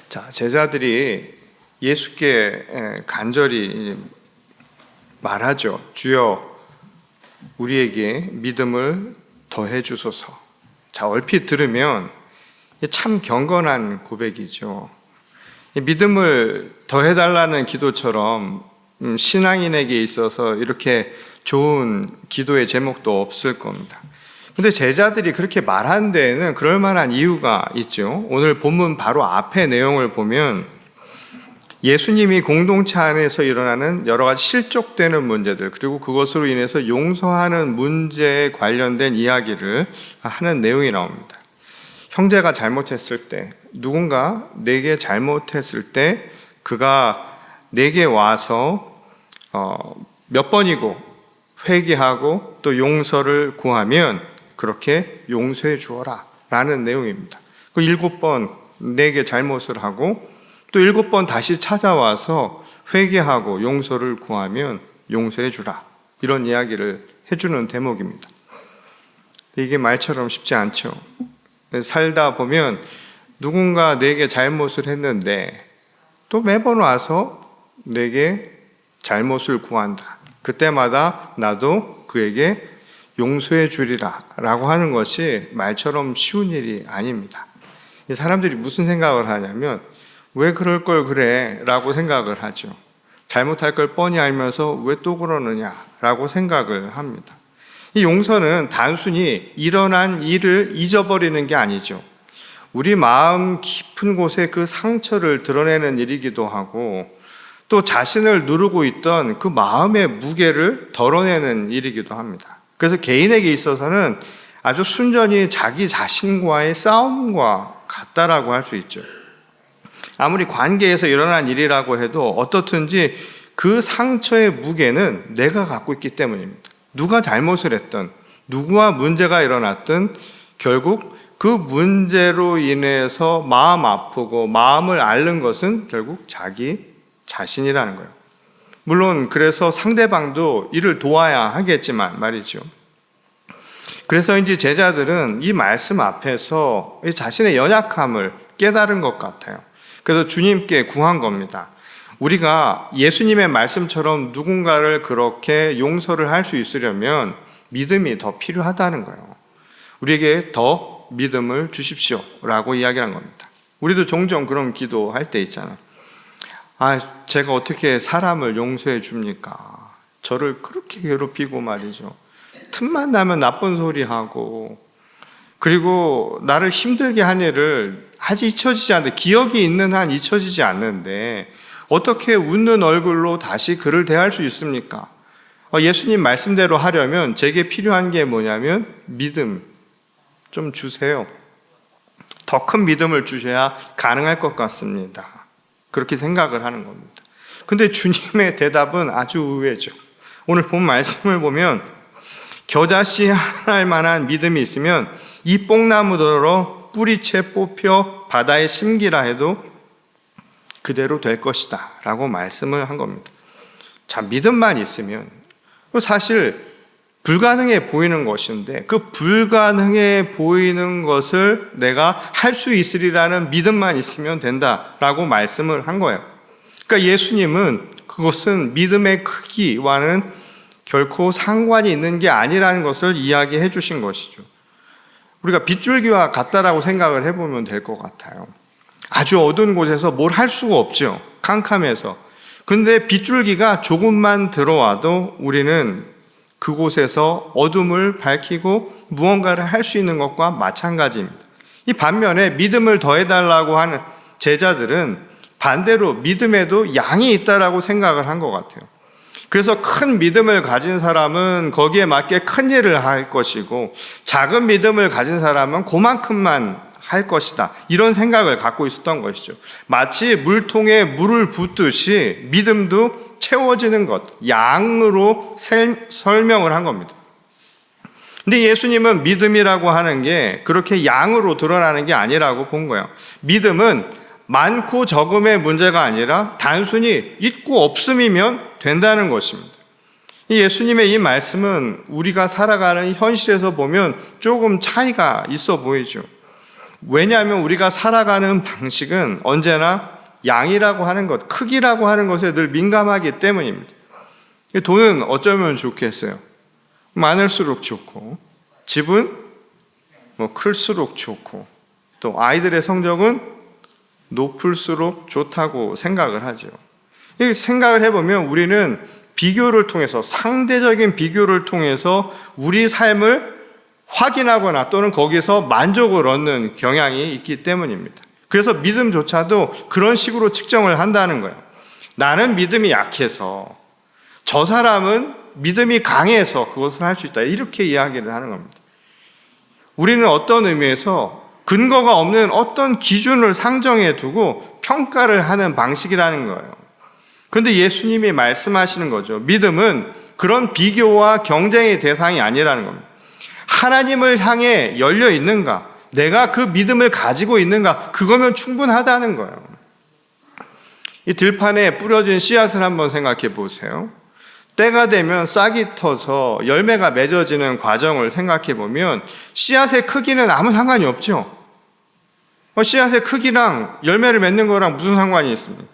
자, 제자들이 예수께 간절히 말하죠. 주여, 우리에게 믿음을 더해 주소서. 자, 얼핏 들으면 참 경건한 고백이죠. 믿음을 더해달라는 기도처럼 신앙인에게 있어서 이렇게 좋은 기도의 제목도 없을 겁니다. 근데 제자들이 그렇게 말한 데에는 그럴 만한 이유가 있죠. 오늘 본문 바로 앞에 내용을 보면 예수님이 공동체 안에서 일어나는 여러 가지 실족되는 문제들, 그리고 그것으로 인해서 용서하는 문제에 관련된 이야기를 하는 내용이 나옵니다. 형제가 잘못했을 때, 누군가 내게 잘못했을 때 그가 내게 와서 몇 번이고 회개하고 또 용서를 구하면 그렇게 용서해 주어라 라는 내용입니다. 그 7번 내게 잘못을 하고 또 7번 다시 찾아와서 회개하고 용서를 구하면 용서해 주라, 이런 이야기를 해주는 대목입니다. 이게 말처럼 쉽지 않죠. 살다 보면 누군가 내게 잘못을 했는데 또 매번 와서 내게 잘못을 구한다. 그때마다 나도 그에게 용서해 주리라 라고 하는 것이 말처럼 쉬운 일이 아닙니다. 사람들이 무슨 생각을 하냐면 왜 그럴 걸 그래 라고 생각을 하죠. 잘못할 걸 뻔히 알면서 왜 또 그러느냐 라고 생각을 합니다. 이 용서는 단순히 일어난 일을 잊어버리는 게 아니죠. 우리 마음 깊은 곳에 그 상처를 드러내는 일이기도 하고 또 자신을 누르고 있던 그 마음의 무게를 덜어내는 일이기도 합니다. 그래서 개인에게 있어서는 아주 순전히 자기 자신과의 싸움과 같다라고 할 수 있죠. 아무리 관계에서 일어난 일이라고 해도 어떻든지 그 상처의 무게는 내가 갖고 있기 때문입니다. 누가 잘못을 했든 누구와 문제가 일어났든 결국 그 문제로 인해서 마음 아프고 마음을 앓는 것은 결국 자기 자신이라는 거예요. 물론 그래서 상대방도 이를 도와야 하겠지만 말이죠. 그래서 이제 제자들은 이 말씀 앞에서 자신의 연약함을 깨달은 것 같아요. 그래서 주님께 구한 겁니다. 우리가 예수님의 말씀처럼 누군가를 그렇게 용서를 할 수 있으려면 믿음이 더 필요하다는 거예요. 우리에게 더 믿음을 주십시오 라고 이야기한 겁니다. 우리도 종종 그런 기도할 때 있잖아요. 제가 어떻게 사람을 용서해 줍니까? 저를 그렇게 괴롭히고 말이죠. 틈만 나면 나쁜 소리 하고, 그리고 나를 힘들게 한 일을 아직 잊혀지지 않는데, 기억이 있는 한 잊혀지지 않는데 어떻게 웃는 얼굴로 다시 그를 대할 수 있습니까? 예수님 말씀대로 하려면 제게 필요한 게 뭐냐면 믿음 좀 주세요. 더 큰 믿음을 주셔야 가능할 것 같습니다. 그렇게 생각을 하는 겁니다. 근데 주님의 대답은 아주 의외죠. 오늘 본 말씀을 보면 겨자씨 하나일 만한 믿음이 있으면 이 뽕나무더러 뿌리채 뽑혀 바다에 심기라 해도 그대로 될 것이다 라고 말씀을 한 겁니다. 자, 믿음만 있으면 사실 불가능해 보이는 것인데 그 불가능해 보이는 것을 내가 할 수 있으리라는 믿음만 있으면 된다라고 말씀을 한 거예요. 그러니까 예수님은 그것은 믿음의 크기와는 결코 상관이 있는 게 아니라는 것을 이야기해 주신 것이죠. 우리가 빗줄기와 같다라고 생각을 해보면 될 것 같아요. 아주 어두운 곳에서 뭘 할 수가 없죠. 캄캄해서. 근데 빗줄기가 조금만 들어와도 우리는 그곳에서 어둠을 밝히고 무언가를 할 수 있는 것과 마찬가지입니다. 이 반면에 믿음을 더해달라고 하는 제자들은 반대로 믿음에도 양이 있다라고 생각을 한 것 같아요. 그래서 큰 믿음을 가진 사람은 거기에 맞게 큰 일을 할 것이고 작은 믿음을 가진 사람은 그만큼만 할 것이다, 이런 생각을 갖고 있었던 것이죠. 마치 물통에 물을 붓듯이 믿음도 채워지는 것, 양으로 설명을 한 겁니다. 근데 예수님은 믿음이라고 하는 게 그렇게 양으로 드러나는 게 아니라고 본 거예요. 믿음은 많고 적음의 문제가 아니라 단순히 있고 없음이면 된다는 것입니다. 예수님의 이 말씀은 우리가 살아가는 현실에서 보면 조금 차이가 있어 보이죠. 왜냐하면 우리가 살아가는 방식은 언제나 양이라고 하는 것, 크기라고 하는 것에 늘 민감하기 때문입니다. 돈은 어쩌면 좋겠어요. 많을수록 좋고, 집은 클수록 좋고, 또 아이들의 성적은 높을수록 좋다고 생각을 하죠. 이 생각을 해보면 우리는 비교를 통해서, 상대적인 비교를 통해서 우리 삶을 확인하거나 또는 거기서 만족을 얻는 경향이 있기 때문입니다. 그래서 믿음조차도 그런 식으로 측정을 한다는 거예요. 나는 믿음이 약해서, 저 사람은 믿음이 강해서 그것을 할 수 있다, 이렇게 이야기를 하는 겁니다. 우리는 어떤 의미에서 근거가 없는 어떤 기준을 상정해 두고 평가를 하는 방식이라는 거예요. 그런데 예수님이 말씀하시는 거죠. 믿음은 그런 비교와 경쟁의 대상이 아니라는 겁니다. 하나님을 향해 열려 있는가, 내가 그 믿음을 가지고 있는가, 그거면 충분하다는 거예요. 이 들판에 뿌려진 씨앗을 한번 생각해 보세요. 때가 되면 싹이 터서 열매가 맺어지는 과정을 생각해 보면 씨앗의 크기는 아무 상관이 없죠. 씨앗의 크기랑 열매를 맺는 거랑 무슨 상관이 있습니까?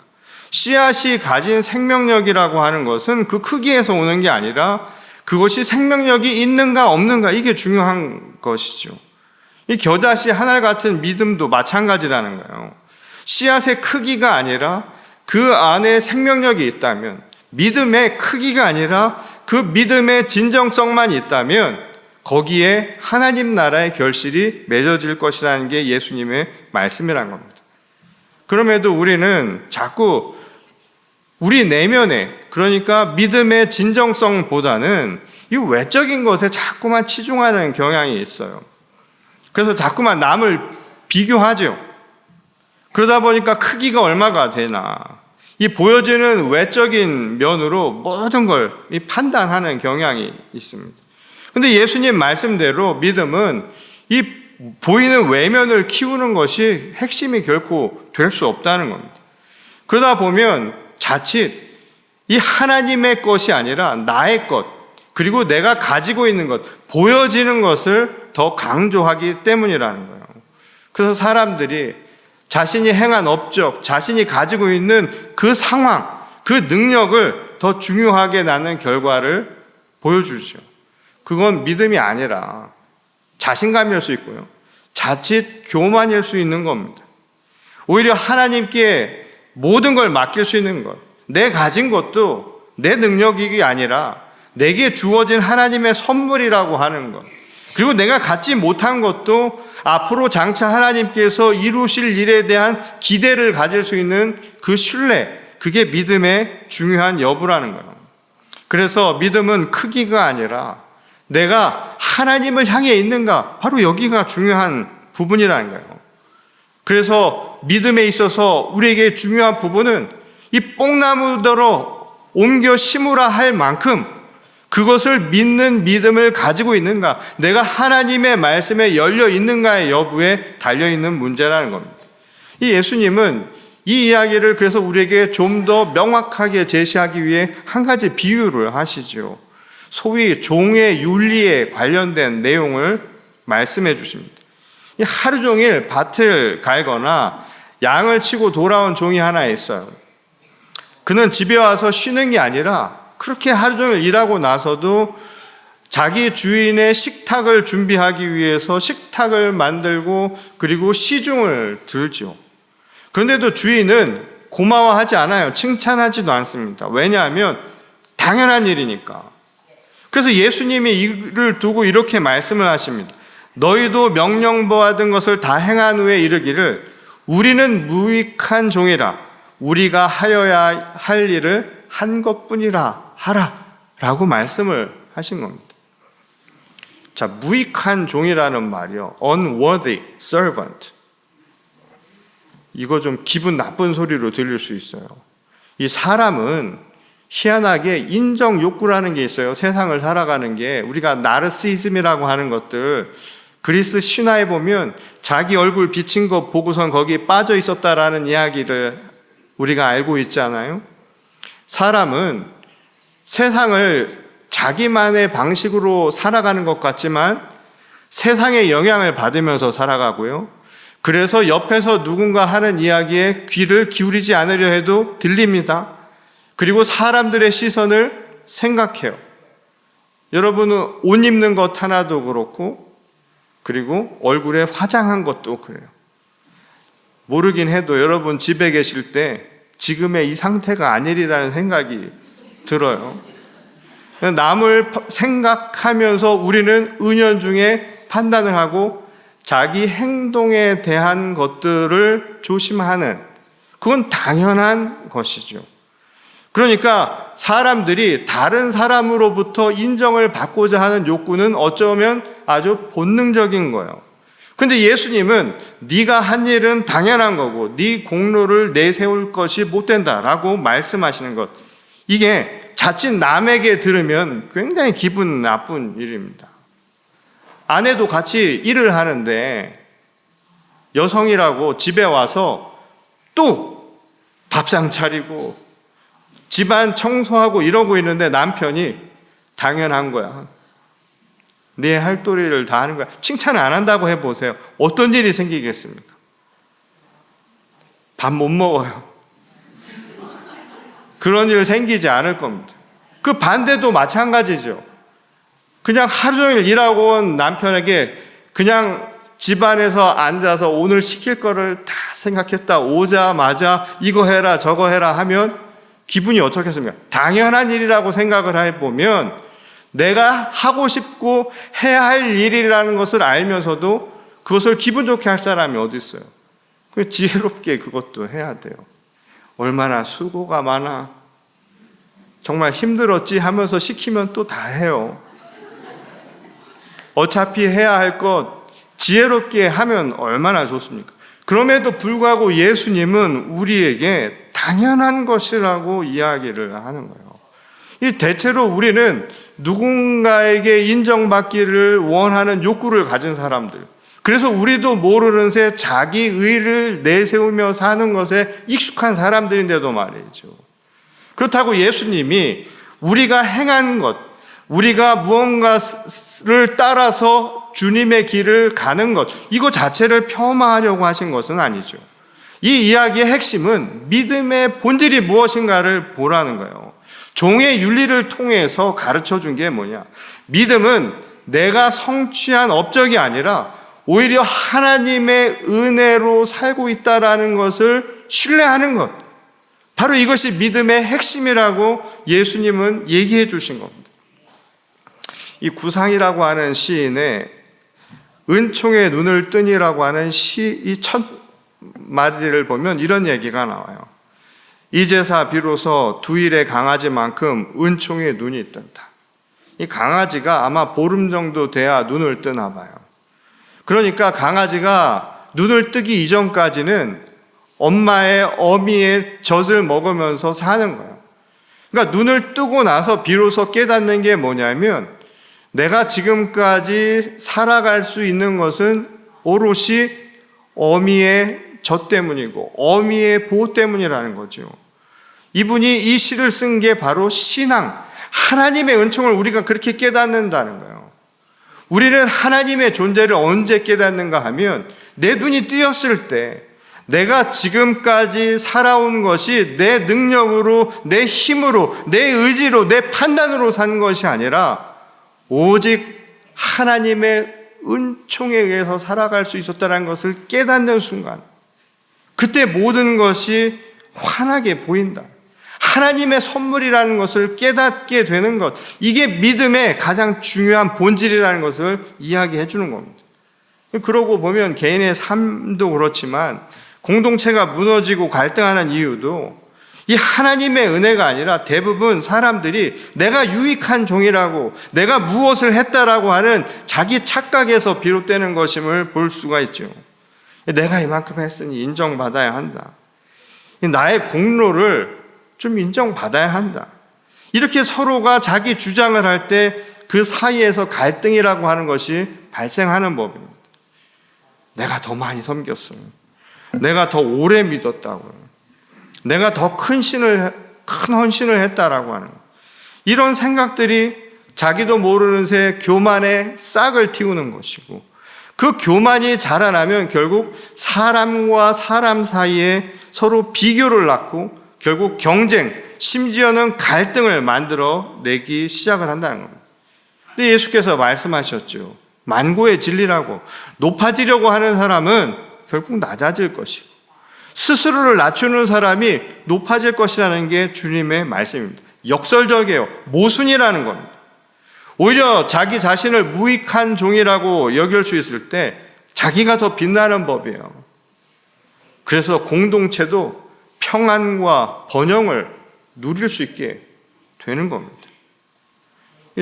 씨앗이 가진 생명력이라고 하는 것은 그 크기에서 오는 게 아니라 그것이 생명력이 있는가 없는가, 이게 중요한 것이죠. 이 겨자씨 하나 같은 믿음도 마찬가지라는 거예요. 씨앗의 크기가 아니라 그 안에 생명력이 있다면, 믿음의 크기가 아니라 그 믿음의 진정성만 있다면 거기에 하나님 나라의 결실이 맺어질 것이라는 게 예수님의 말씀이란 겁니다. 그럼에도 우리는 자꾸 우리 내면에, 그러니까 믿음의 진정성보다는 이 외적인 것에 자꾸만 치중하는 경향이 있어요. 그래서 자꾸만 남을 비교하죠. 그러다 보니까 크기가 얼마가 되나, 이 보여지는 외적인 면으로 모든 걸 판단하는 경향이 있습니다. 그런데 예수님 말씀대로 믿음은 이 보이는 외면을 키우는 것이 핵심이 결코 될 수 없다는 겁니다. 그러다 보면 자칫 이 하나님의 것이 아니라 나의 것, 그리고 내가 가지고 있는 것, 보여지는 것을 더 강조하기 때문이라는 거예요. 그래서 사람들이 자신이 행한 업적, 자신이 가지고 있는 그 상황, 그 능력을 더 중요하게 나는 결과를 보여주죠. 그건 믿음이 아니라 자신감일 수 있고요, 자칫 교만일 수 있는 겁니다. 오히려 하나님께 모든 걸 맡길 수 있는 것, 내 가진 것도 내 능력이 아니라 내게 주어진 하나님의 선물이라고 하는 것, 그리고 내가 갖지 못한 것도 앞으로 장차 하나님께서 이루실 일에 대한 기대를 가질 수 있는 그 신뢰, 그게 믿음의 중요한 여부라는 거예요. 그래서 믿음은 크기가 아니라 내가 하나님을 향해 있는가, 바로 여기가 중요한 부분이라는 거예요. 그래서 믿음에 있어서 우리에게 중요한 부분은 이 뽕나무더러 옮겨 심으라 할 만큼 그것을 믿는 믿음을 가지고 있는가, 내가 하나님의 말씀에 열려 있는가의 여부에 달려있는 문제라는 겁니다. 이 예수님은 이 이야기를 그래서 우리에게 좀 더 명확하게 제시하기 위해 한 가지 비유를 하시죠. 소위 종의 윤리에 관련된 내용을 말씀해 주십니다. 하루 종일 밭을 갈거나 양을 치고 돌아온 종이 하나 있어요. 그는 집에 와서 쉬는 게 아니라 그렇게 하루 종일 일하고 나서도 자기 주인의 식탁을 준비하기 위해서 식탁을 만들고 그리고 시중을 들죠. 그런데도 주인은 고마워하지 않아요. 칭찬하지도 않습니다. 왜냐하면 당연한 일이니까. 그래서 예수님이 이를 두고 이렇게 말씀을 하십니다. 너희도 명령받은 것을 다 행한 후에 이르기를 우리는 무익한 종이라, 우리가 하여야 할 일을 한 것뿐이라 하라 라고 말씀을 하신 겁니다. 자, 무익한 종이라는 말이요, unworthy servant, 이거 좀 기분 나쁜 소리로 들릴 수 있어요. 이 사람은 희한하게 인정 욕구라는 게 있어요. 세상을 살아가는 게, 우리가 나르시즘이라고 하는 것들, 그리스 신화에 보면 자기 얼굴 비친 거 보고선 거기에 빠져 있었다라는 이야기를 우리가 알고 있잖아요. 사람은 세상을 자기만의 방식으로 살아가는 것 같지만 세상의 영향을 받으면서 살아가고요, 그래서 옆에서 누군가 하는 이야기에 귀를 기울이지 않으려 해도 들립니다. 그리고 사람들의 시선을 생각해요. 여러분은 옷 입는 것 하나도 그렇고, 그리고 얼굴에 화장한 것도 그래요. 모르긴 해도 여러분 집에 계실 때 지금의 이 상태가 아니리라는 생각이 들어요. 남을 생각하면서 우리는 은연중에 판단을 하고 자기 행동에 대한 것들을 조심하는, 그건 당연한 것이죠. 그러니까 사람들이 다른 사람으로부터 인정을 받고자 하는 욕구는 어쩌면 아주 본능적인 거예요. 근데 예수님은 네가 한 일은 당연한 거고 네 공로를 내세울 것이 못 된다라고 말씀하시는 것, 이게 자칫 남에게 들으면 굉장히 기분 나쁜 일입니다. 아내도 같이 일을 하는데 여성이라고 집에 와서 또 밥상 차리고 집안 청소하고 이러고 있는데 남편이 당연한 거야, 네 할 도리를 다 하는 거야, 칭찬 안 한다고 해보세요. 어떤 일이 생기겠습니까? 밥 못 먹어요. 그런 일 생기지 않을 겁니다. 그 반대도 마찬가지죠. 그냥 하루 종일 일하고 온 남편에게 그냥 집안에서 앉아서 오늘 시킬 거를 다 생각했다 오자마자 이거 해라 저거 해라 하면 기분이 어떻겠습니까? 당연한 일이라고 생각을 해보면 내가 하고 싶고 해야 할 일이라는 것을 알면서도 그것을 기분 좋게 할 사람이 어디 있어요? 지혜롭게 그것도 해야 돼요. 얼마나 수고가 많아, 정말 힘들었지 하면서 시키면 또 다 해요. 어차피 해야 할 것 지혜롭게 하면 얼마나 좋습니까? 그럼에도 불구하고 예수님은 우리에게 당연한 것이라고 이야기를 하는 거예요. 대체로 우리는 누군가에게 인정받기를 원하는 욕구를 가진 사람들, 그래서 우리도 모르는 새 자기 의를 내세우며 사는 것에 익숙한 사람들인데도 말이죠. 그렇다고 예수님이 우리가 행한 것, 우리가 무언가를 따라서 주님의 길을 가는 것, 이거 자체를 폄하하려고 하신 것은 아니죠. 이 이야기의 핵심은 믿음의 본질이 무엇인가를 보라는 거예요. 종의 윤리를 통해서 가르쳐 준 게 뭐냐? 믿음은 내가 성취한 업적이 아니라 오히려 하나님의 은혜로 살고 있다라는 것을 신뢰하는 것, 바로 이것이 믿음의 핵심이라고 예수님은 얘기해 주신 겁니다. 이 구상이라고 하는 시인의 은총의 눈을 뜨니라고 하는 시 이 첫 마디를 보면 이런 얘기가 나와요. 이제사 비로소 두 일의 강아지만큼 은총의 눈이 뜬다. 이 강아지가 아마 보름 정도 돼야 눈을 뜨나 봐요. 그러니까 강아지가 눈을 뜨기 이전까지는 엄마의 어미의 젖을 먹으면서 사는 거예요. 그러니까 눈을 뜨고 나서 비로소 깨닫는 게 뭐냐면 내가 지금까지 살아갈 수 있는 것은 오롯이 어미의 젖 때문이고 어미의 보호 때문이라는 거죠. 이분이 이 시를 쓴 게 바로 신앙, 하나님의 은총을 우리가 그렇게 깨닫는다는 거예요. 우리는 하나님의 존재를 언제 깨닫는가 하면 내 눈이 뜨였을 때 내가 지금까지 살아온 것이 내 능력으로, 내 힘으로, 내 의지로, 내 판단으로 산 것이 아니라 오직 하나님의 은총에 의해서 살아갈 수 있었다는 것을 깨닫는 순간, 그때 모든 것이 환하게 보인다. 하나님의 선물이라는 것을 깨닫게 되는 것, 이게 믿음의 가장 중요한 본질이라는 것을 이야기해 주는 겁니다. 그러고 보면 개인의 삶도 그렇지만 공동체가 무너지고 갈등하는 이유도 이 하나님의 은혜가 아니라 대부분 사람들이 내가 유익한 종이라고, 내가 무엇을 했다라고 하는 자기 착각에서 비롯되는 것임을 볼 수가 있죠. 내가 이만큼 했으니 인정받아야 한다. 나의 공로를 좀 인정받아야 한다. 이렇게 서로가 자기 주장을 할 때 그 사이에서 갈등이라고 하는 것이 발생하는 법입니다. 내가 더 많이 섬겼어요. 내가 더 오래 믿었다고요. 내가 더 큰 헌신을 했다라고 하는 것. 이런 생각들이 자기도 모르는 새 교만의 싹을 틔우는 것이고, 그 교만이 자라나면 결국 사람과 사람 사이에 서로 비교를 낳고 결국 경쟁, 심지어는 갈등을 만들어 내기 시작을 한다는 겁니다. 근데 예수께서 말씀하셨죠. 만고의 진리라고, 높아지려고 하는 사람은 결국 낮아질 것이고 스스로를 낮추는 사람이 높아질 것이라는 게 주님의 말씀입니다. 역설적이에요. 모순이라는 겁니다. 오히려 자기 자신을 무익한 종이라고 여길 수 있을 때 자기가 더 빛나는 법이에요. 그래서 공동체도 평안과 번영을 누릴 수 있게 되는 겁니다.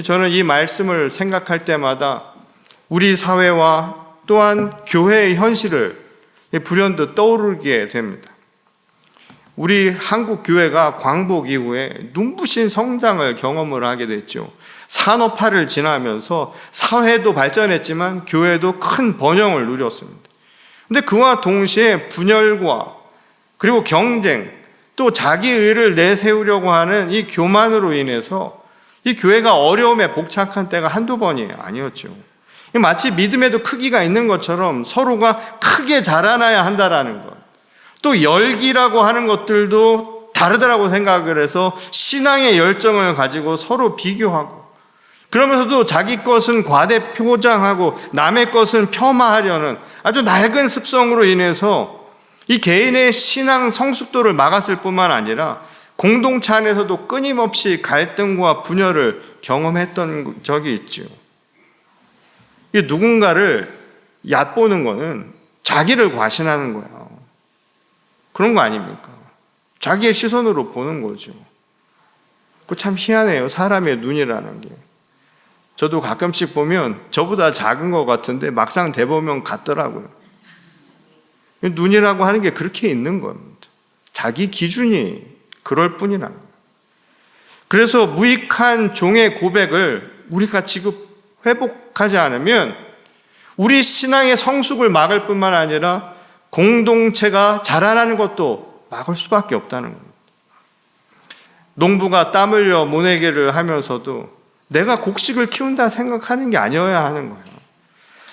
저는 이 말씀을 생각할 때마다 우리 사회와 또한 교회의 현실을 불현듯 떠오르게 됩니다. 우리 한국 교회가 광복 이후에 눈부신 성장을 경험을 하게 됐죠. 산업화를 지나면서 사회도 발전했지만 교회도 큰 번영을 누렸습니다. 그런데 그와 동시에 분열과 그리고 경쟁, 또 자기 의를 내세우려고 하는 이 교만으로 인해서 이 교회가 어려움에 복착한 때가 한두 번이 아니었죠. 마치 믿음에도 크기가 있는 것처럼 서로가 크게 자라나야 한다라는 것, 또 열기라고 하는 것들도 다르다라고 생각을 해서 신앙의 열정을 가지고 서로 비교하고, 그러면서도 자기 것은 과대 표장하고 남의 것은 폄하하려는 아주 낡은 습성으로 인해서 이 개인의 신앙 성숙도를 막았을 뿐만 아니라 공동체 안에서도 끊임없이 갈등과 분열을 경험했던 적이 있죠. 누군가를 얕보는 거는 자기를 과신하는 거예요. 그런 거 아닙니까? 자기의 시선으로 보는 거죠. 그 참 희한해요. 사람의 눈이라는 게. 저도 가끔씩 보면 저보다 작은 것 같은데 막상 대보면 같더라고요. 눈이라고 하는 게 그렇게 있는 겁니다. 자기 기준이 그럴 뿐이라는 거예요. 그래서 무익한 종의 고백을 우리가 회복하지 않으면 우리 신앙의 성숙을 막을 뿐만 아니라 공동체가 자라나는 것도 막을 수밖에 없다는 겁니다. 농부가 땀 흘려 모내기를 하면서도 내가 곡식을 키운다 생각하는 게 아니어야 하는 거예요.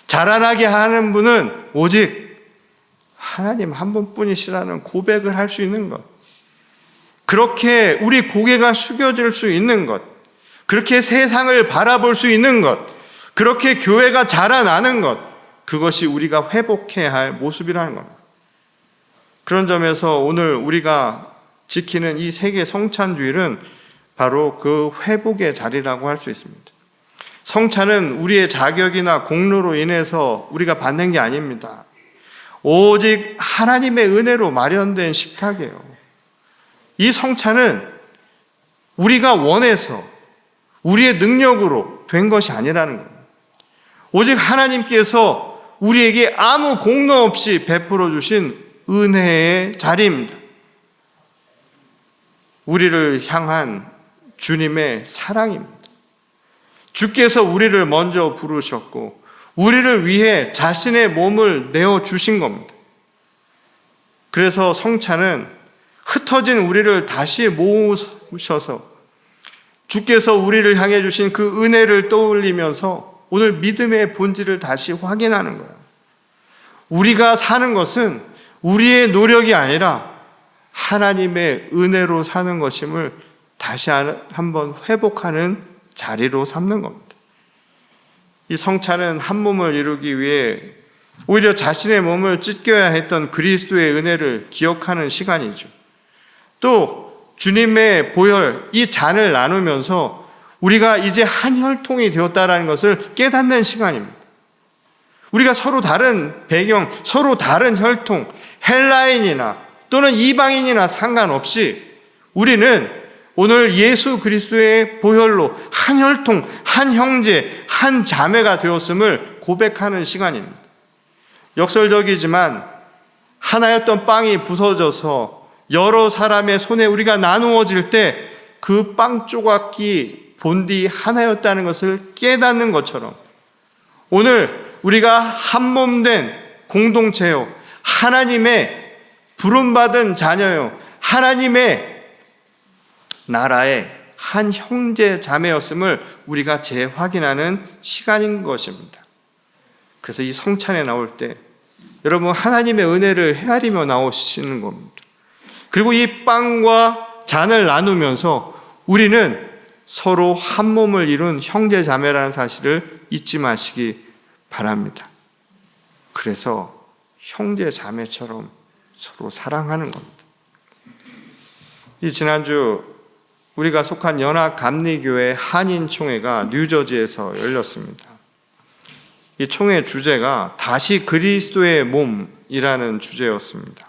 자라나게 하는 분은 오직 하나님 한 분뿐이시라는 고백을 할 수 있는 것, 그렇게 우리 고개가 숙여질 수 있는 것, 그렇게 세상을 바라볼 수 있는 것, 그렇게 교회가 자라나는 것, 그것이 우리가 회복해야 할 모습이라는 겁니다. 그런 점에서 오늘 우리가 지키는 이 세계 성찬주일은 바로 그 회복의 자리라고 할 수 있습니다. 성찬은 우리의 자격이나 공로로 인해서 우리가 받는 게 아닙니다. 오직 하나님의 은혜로 마련된 식탁이에요. 이 성찬은 우리가 원해서 우리의 능력으로 된 것이 아니라는 겁니다. 오직 하나님께서 우리에게 아무 공로 없이 베풀어 주신 은혜의 자리입니다. 우리를 향한 주님의 사랑입니다. 주께서 우리를 먼저 부르셨고 우리를 위해 자신의 몸을 내어주신 겁니다. 그래서 성찬은 흩어진 우리를 다시 모으셔서 주께서 우리를 향해 주신 그 은혜를 떠올리면서 오늘 믿음의 본질을 다시 확인하는 거예요. 우리가 사는 것은 우리의 노력이 아니라 하나님의 은혜로 사는 것임을 다시 한번 회복하는 자리로 삼는 겁니다. 이 성찬은 한 몸을 이루기 위해 오히려 자신의 몸을 찢겨야 했던 그리스도의 은혜를 기억하는 시간이죠. 또 주님의 보혈, 이 잔을 나누면서 우리가 이제 한 혈통이 되었다는 것을 깨닫는 시간입니다. 우리가 서로 다른 배경, 서로 다른 혈통, 헬라인이나 또는 이방인이나 상관없이 우리는 오늘 예수 그리스도의 보혈로 한 혈통, 한 형제, 한 자매가 되었음을 고백하는 시간입니다. 역설적이지만 하나였던 빵이 부서져서 여러 사람의 손에 우리가 나누어질 때 그 빵 조각이 본디 하나였다는 것을 깨닫는 것처럼 오늘 우리가 한 몸 된 공동체요, 하나님의 부름받은 자녀요, 하나님의 나라의 한 형제 자매였음을 우리가 재확인하는 시간인 것입니다. 그래서 이 성찬에 나올 때 여러분 하나님의 은혜를 헤아리며 나오시는 겁니다. 그리고 이 빵과 잔을 나누면서 우리는 서로 한 몸을 이룬 형제 자매라는 사실을 잊지 마시기 바랍니다. 그래서 형제 자매처럼 서로 사랑하는 겁니다. 이 지난주 우리가 속한 연합감리교회 한인총회가 뉴저지에서 열렸습니다. 이 총회 주제가 다시 그리스도의 몸이라는 주제였습니다.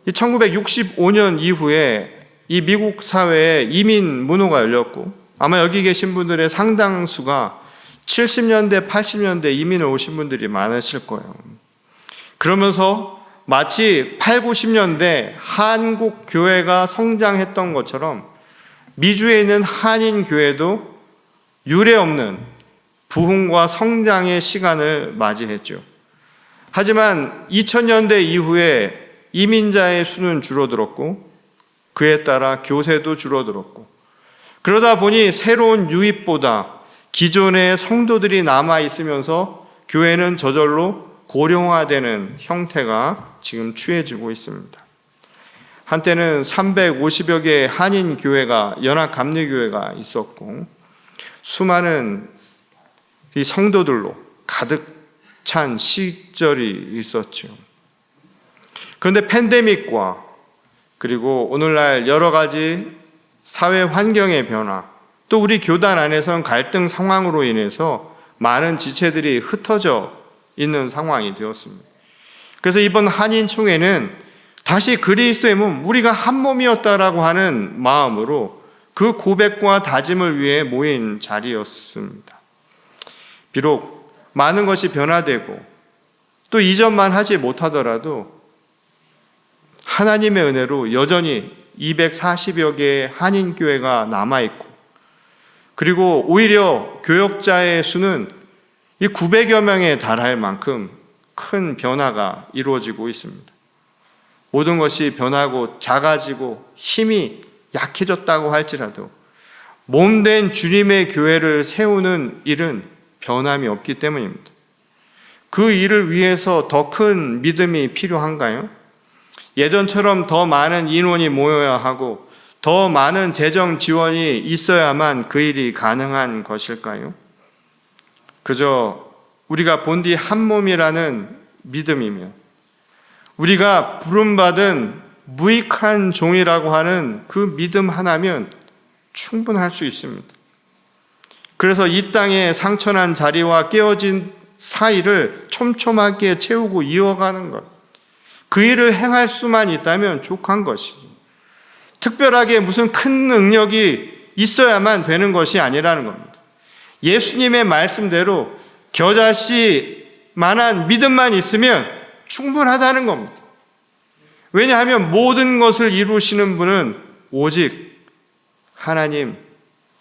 1965년 이후에 이 미국 사회에 이민 문호가 열렸고 아마 여기 계신 분들의 상당수가 70년대, 80년대 이민을 오신 분들이 많으실 거예요. 그러면서 마치 8, 90년대 한국 교회가 성장했던 것처럼 미주에 있는 한인 교회도 유례 없는 부흥과 성장의 시간을 맞이했죠. 하지만 2000년대 이후에 이민자의 수는 줄어들었고 그에 따라 교세도 줄어들었고 그러다 보니 새로운 유입보다 기존의 성도들이 남아있으면서 교회는 저절로 고령화되는 형태가 지금 취해지고 있습니다. 한때는 350여 개의 한인 교회가 연합감리교회가 있었고 수많은 이 성도들로 가득 찬 시절이 있었죠. 그런데 팬데믹과 그리고 오늘날 여러 가지 사회 환경의 변화, 또 우리 교단 안에서는 갈등 상황으로 인해서 많은 지체들이 흩어져 있는 상황이 되었습니다. 그래서 이번 한인총회는 다시 그리스도의 몸, 우리가 한 몸이었다라고 하는 마음으로 그 고백과 다짐을 위해 모인 자리였습니다. 비록 많은 것이 변화되고 또 이전만 하지 못하더라도 하나님의 은혜로 여전히 240여 개의 한인교회가 남아있고 그리고 오히려 교역자의 수는 이 900여 명에 달할 만큼 큰 변화가 이루어지고 있습니다. 모든 것이 변하고 작아지고 힘이 약해졌다고 할지라도 몸된 주님의 교회를 세우는 일은 변함이 없기 때문입니다. 그 일을 위해서 더 큰 믿음이 필요한가요? 예전처럼 더 많은 인원이 모여야 하고 더 많은 재정 지원이 있어야만 그 일이 가능한 것일까요? 그저 우리가 본디 한 몸이라는 믿음이며 우리가 부름받은 무익한 종이라고 하는 그 믿음 하나면 충분할 수 있습니다. 그래서 이 땅의 상처난 자리와 깨어진 사이를 촘촘하게 채우고 이어가는 것, 그 일을 행할 수만 있다면 족한 것이죠. 특별하게 무슨 큰 능력이 있어야만 되는 것이 아니라는 겁니다. 예수님의 말씀대로 겨자씨만한 믿음만 있으면 충분하다는 겁니다. 왜냐하면 모든 것을 이루시는 분은 오직 하나님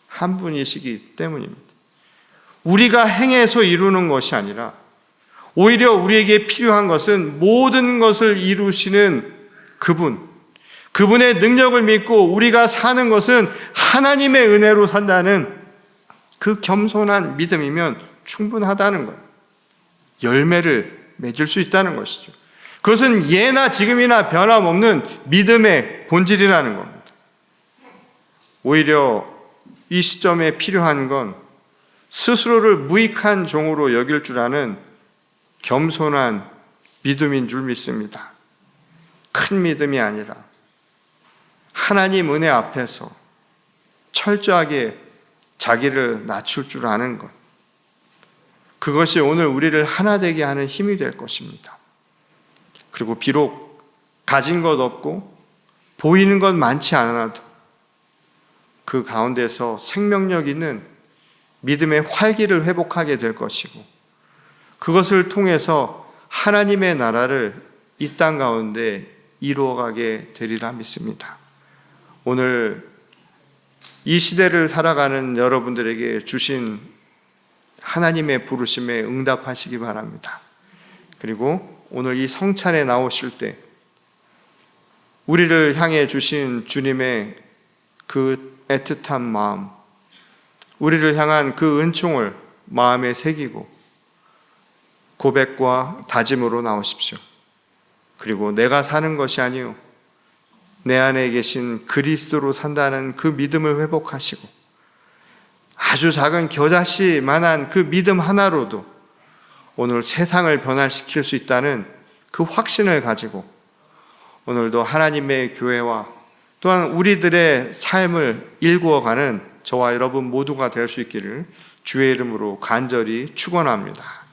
한 분이시기 때문입니다. 우리가 행해서 이루는 것이 아니라 오히려 우리에게 필요한 것은 모든 것을 이루시는 그분의 능력을 믿고 우리가 사는 것은 하나님의 은혜로 산다는 그 겸손한 믿음이면 충분하다는 거예요. 열매를 맺을 수 있다는 것이죠. 그것은 예나 지금이나 변함없는 믿음의 본질이라는 겁니다. 오히려 이 시점에 필요한 건 스스로를 무익한 종으로 여길 줄 아는 겸손한 믿음인 줄 믿습니다. 큰 믿음이 아니라 하나님 은혜 앞에서 철저하게 자기를 낮출 줄 아는 것, 그것이 오늘 우리를 하나 되게 하는 힘이 될 것입니다. 그리고 비록 가진 것 없고 보이는 것 많지 않아도 그 가운데서 생명력 있는 믿음의 활기를 회복하게 될 것이고 그것을 통해서 하나님의 나라를 이 땅 가운데 이루어가게 되리라 믿습니다. 오늘 이 시대를 살아가는 여러분들에게 주신 하나님의 부르심에 응답하시기 바랍니다. 그리고 오늘 이 성찬에 나오실 때 우리를 향해 주신 주님의 그 애틋한 마음, 우리를 향한 그 은총을 마음에 새기고 고백과 다짐으로 나오십시오. 그리고 내가 사는 것이 아니요 내 안에 계신 그리스도로 산다는 그 믿음을 회복하시고 아주 작은 겨자씨만한 그 믿음 하나로도 오늘 세상을 변화시킬 수 있다는 그 확신을 가지고 오늘도 하나님의 교회와 또한 우리들의 삶을 일구어가는 저와 여러분 모두가 될 수 있기를 주의 이름으로 간절히 축원합니다.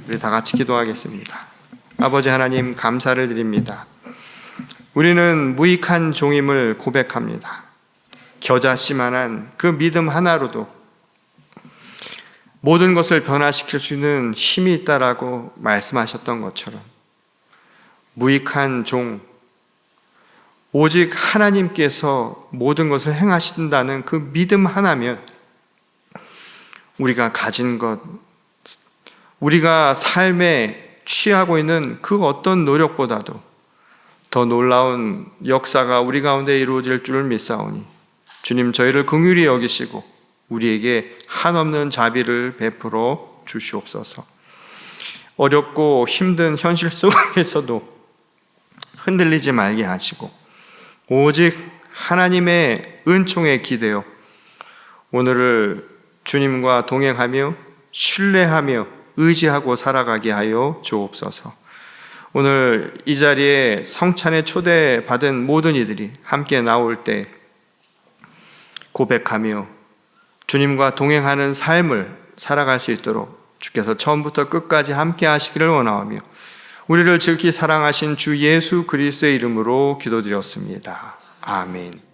우리 다 같이 기도하겠습니다. 아버지 하나님 감사를 드립니다. 우리는 무익한 종임을 고백합니다. 겨자씨만한 그 믿음 하나로도 모든 것을 변화시킬 수 있는 힘이 있다라고 말씀하셨던 것처럼 무익한 종, 오직 하나님께서 모든 것을 행하신다는 그 믿음 하나면 우리가 가진 것, 우리가 삶에 취하고 있는 그 어떤 노력보다도 더 놀라운 역사가 우리 가운데 이루어질 줄을 믿사오니 주님 저희를 긍휼히 여기시고 우리에게 한없는 자비를 베풀어 주시옵소서. 어렵고 힘든 현실 속에서도 흔들리지 말게 하시고 오직 하나님의 은총에 기대어 오늘을 주님과 동행하며 신뢰하며 의지하고 살아가게 하여 주옵소서. 오늘 이 자리에 성찬에 초대받은 모든 이들이 함께 나올 때 고백하며 주님과 동행하는 삶을 살아갈 수 있도록 주께서 처음부터 끝까지 함께 하시기를 원하오며 우리를 지극히 사랑하신 주 예수 그리스도의 이름으로 기도드렸습니다. 아멘.